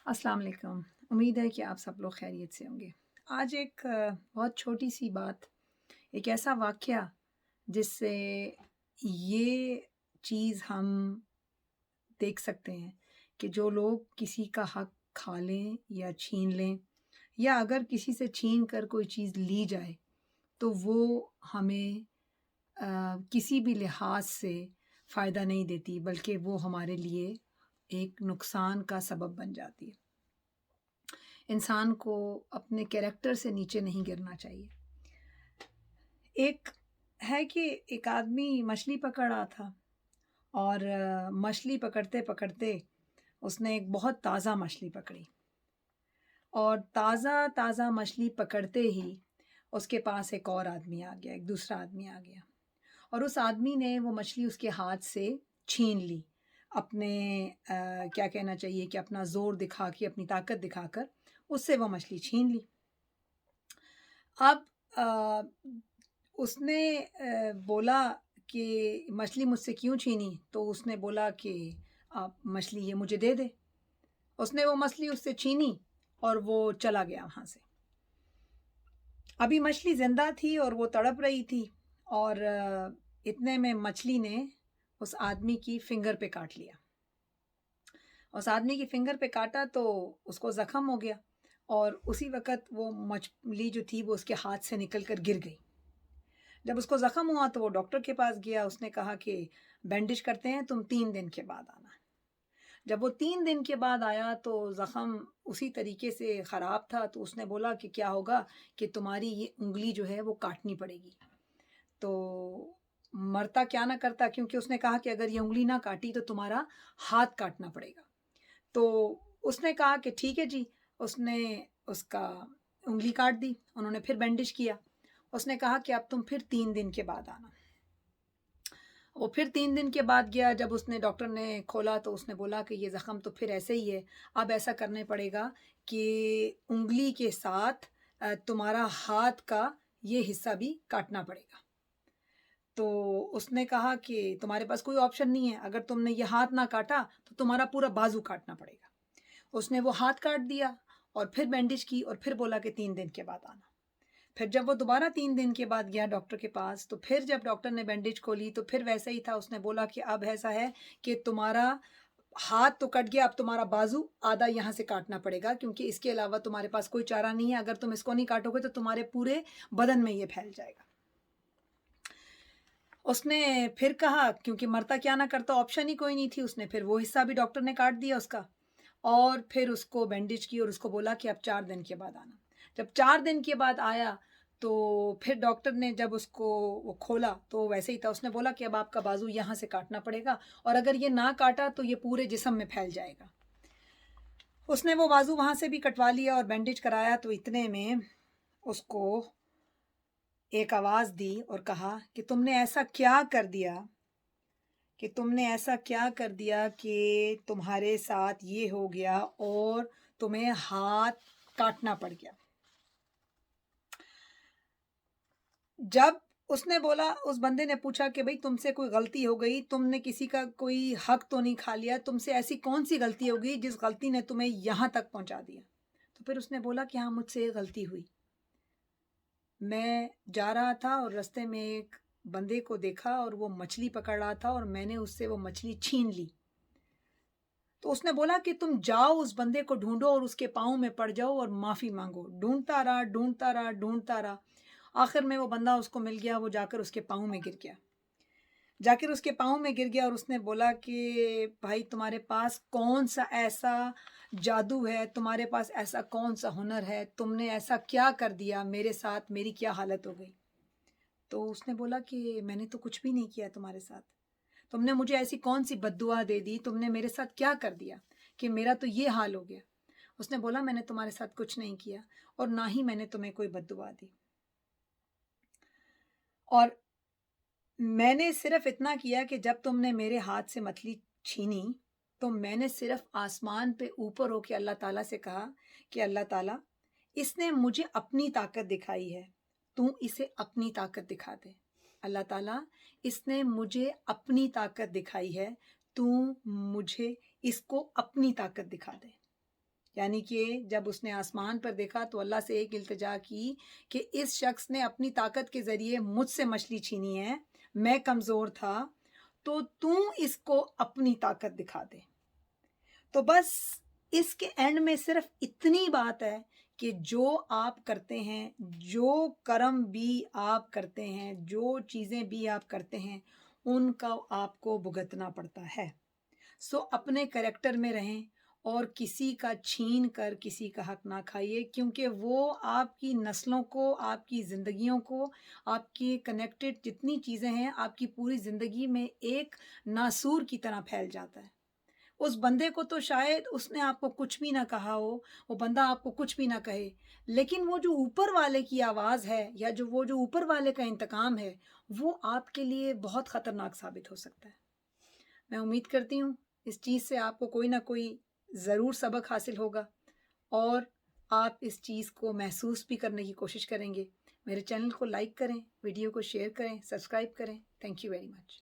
अस्सलाम वालेकुम। उम्मीद है कि आप सब लोग खैरियत से होंगे। आज एक बहुत छोटी सी बात, एक ऐसा वाक़या जिससे ये चीज़ हम देख सकते हैं कि जो लोग किसी का हक़ खा लें या छीन लें, या अगर किसी से छीन कर कोई चीज़ ली जाए, तो वो हमें किसी भी लिहाज से फ़ायदा नहीं देती, बल्कि वो हमारे लिए एक नुकसान का सबब बन जाती है। इंसान को अपने कैरेक्टर से नीचे नहीं गिरना चाहिए। एक है कि एक आदमी मछली पकड़ रहा था, और मछली पकड़ते-पकड़ते उसने एक बहुत ताज़ा मछली पकड़ी, और ताज़ा-ताज़ा मछली पकड़ते ही उसके पास एक और आदमी आ गया, एक दूसरा आदमी आ गया, और उस आदमी ने वो मछली उसके हाथ से छीन ली। अपने क्या कहना चाहिए कि अपना ज़ोर दिखा के, अपनी ताकत दिखाकर उससे वो मछली छीन ली। अब अ, उसने बोला कि मछली मुझसे क्यों छीनी? तो उसने बोला कि आप मछली ये मुझे दे दे। उसने वो मछली उससे छीनी और वो चला गया वहाँ से। अभी मछली ज़िंदा थी और वो तड़प रही थी, और इतने में मछली ने उस आदमी की फ़िंगर पे काट लिया। उस आदमी की फ़िंगर पे काटा तो उसको ज़ख्म हो गया, और उसी वक़्त वो मछली जो थी वो उसके हाथ से निकल कर गिर गई। जब उसको ज़ख्म हुआ तो वो डॉक्टर के पास गया, उसने कहा कि बैंडेज करते हैं, तुम 3 दिन के बाद आना। जब वो 3 दिन के बाद आया तो ज़ख्म उसी तरीके से ख़राब था, तो उसने बोला कि क्या होगा कि तुम्हारी ये उँगली जो है वो काटनी पड़ेगी। तो मरता क्या ना करता, क्योंकि उसने कहा कि अगर ये उँगली ना काटी तो तुम्हारा हाथ काटना पड़ेगा। तो उसने कहा कि ठीक है जी। उसने उसका उँगली काट दी, उन्होंने फिर बैंडेज किया। उसने कहा कि अब तुम फिर 3 दिन के बाद आना। वो फिर 3 दिन के बाद गया, जब उसने डॉक्टर ने खोला तो उसने बोला कि ये ज़ख्म तो फिर ऐसे ही है, अब ऐसा करने पड़ेगा कि उँगली के साथ तुम्हारा हाथ का ये हिस्सा भी काटना पड़ेगा। तो उसने कहा कि तुम्हारे पास कोई ऑप्शन नहीं है, अगर तुमने ये हाथ ना काटा तो तुम्हारा पूरा बाजू काटना पड़ेगा। उसने वो हाथ काट दिया और फिर बैंडेज की, और फिर बोला कि 3 दिन के बाद आना। फिर जब वो दोबारा 3 दिन के बाद गया डॉक्टर के पास, तो फिर जब डॉक्टर ने बैंडेज खोली तो फिर वैसा ही था। उसने बोला कि अब ऐसा है कि तुम्हारा हाथ तो कट गया, अब तुम्हारा बाजू आधा यहाँ से काटना पड़ेगा, क्योंकि इसके अलावा तुम्हारे पास कोई चारा नहीं है। अगर तुम इसको नहीं काटोगे तो तुम्हारे पूरे बदन में ये फैल जाएगा। उसने फिर कहा, क्योंकि मरता क्या ना करता, ऑप्शन ही कोई नहीं थी, उसने फिर वो हिस्सा भी डॉक्टर ने काट दिया उसका, और फिर उसको बैंडेज की और उसको बोला कि अब 4 दिन के बाद आना। जब 4 दिन के बाद आया तो फिर डॉक्टर ने जब उसको वो खोला तो वैसे ही था। उसने बोला कि अब आपका बाजू यहाँ से काटना पड़ेगा, और अगर ये ना काटा तो ये पूरे जिस्म में फैल जाएगा। उसने वो बाजू वहाँ से भी कटवा लिया और बैंडेज कराया, तो इतने में उसको एक आवाज़ दी और कहा कि तुमने ऐसा क्या कर दिया, कि तुमने ऐसा क्या कर दिया कि तुम्हारे साथ ये हो गया और तुम्हें हाथ काटना पड़ गया। जब उसने बोला, उस बंदे ने पूछा कि भाई तुमसे कोई गलती हो गई, तुमने किसी का कोई हक तो नहीं खा लिया, तुमसे ऐसी कौन सी गलती हो गई जिस गलती ने तुम्हें यहाँ तक पहुँचा दिया? तो फिर उसने बोला कि हाँ, मुझसे ये गलती हुई। मैं जा रहा था और रास्ते में एक बंदे को देखा और वो मछली पकड़ रहा था, और मैंने उससे वो मछली छीन ली। तो उसने बोला कि तुम जाओ उस बंदे को ढूँढो और उसके पाँव में पड़ जाओ और माफ़ी माँगो। ढूँढता रहा, ढूँढता रहा, ढूँढता रहा। आखिर में वो बंदा उसको मिल गया, वो जाकर उसके पाँव में गिर गया। जाकर उसके पाँव में गिर गया और उसने बोला कि भाई तुम्हारे पास कौन-सा ऐसा जादू है, तुम्हारे पास ऐसा कौन-सा हुनर है, तुमने ऐसा क्या कर दिया मेरे साथ, मेरी क्या हालत हो गई? तो उसने बोला कि मैंने तो कुछ भी नहीं किया तुम्हारे साथ। तुमने मुझे ऐसी कौन-सी बद्दुआ दे दी, तुमने मेरे साथ क्या कर दिया कि मेरा तो ये हाल हो गया? उसने बोला मैंने तुम्हारे साथ कुछ नहीं किया, और ना ही मैंने तुम्हें कोई बद्दुआ दी, और मैंने सिर्फ़ इतना किया कि जब तुमने मेरे हाथ से मछली छीनी, तो मैंने सिर्फ़ आसमान पे ऊपर होके अल्लाह ताला से कहा कि अल्लाह ताला, इसने मुझे अपनी ताकत दिखाई है, तू इसे अपनी ताकत दिखा दे। अल्लाह ताला, इसने मुझे अपनी ताकत दिखाई है, तू मुझे इसको अपनी ताकत दिखा दे। यानी कि जब उसने आसमान पर देखा तो अल्लाह से एक इल्तिजा की कि इस शख्स ने अपनी ताकत के ज़रिए मुझसे मछली छीनी है, मैं कमज़ोर था, तो तू इसको अपनी ताकत दिखा दे। तो बस इसके एंड में सिर्फ इतनी बात है कि जो आप करते हैं, जो कर्म भी आप करते हैं, जो चीज़ें भी आप करते हैं, उनका आपको भुगतना पड़ता है। सो अपने कैरेक्टर में रहें और किसी का छीन कर किसी का हक ना खाइए, क्योंकि वो आपकी नस्लों को, आपकी ज़िंदगियों को, आपकी कनेक्टेड जितनी चीज़ें हैं, आपकी पूरी ज़िंदगी में एक नासूर की तरह फैल जाता है। उस बंदे को तो शायद उसने आपको कुछ भी ना कहा हो, वो बंदा आपको कुछ भी ना कहे, लेकिन वो जो ऊपर वाले की आवाज़ है या जो ऊपर वाले का इंतकाम है, वो आपके लिए बहुत ख़तरनाक साबित हो सकता है। मैं उम्मीद करती हूँ इस चीज़ से आपको कोई ना कोई ज़रूर सबक हासिल होगा और आप इस चीज़ को महसूस भी करने की कोशिश करेंगे। मेरे चैनल को लाइक करें, वीडियो को शेयर करें, सब्सक्राइब करें। Thank you very much.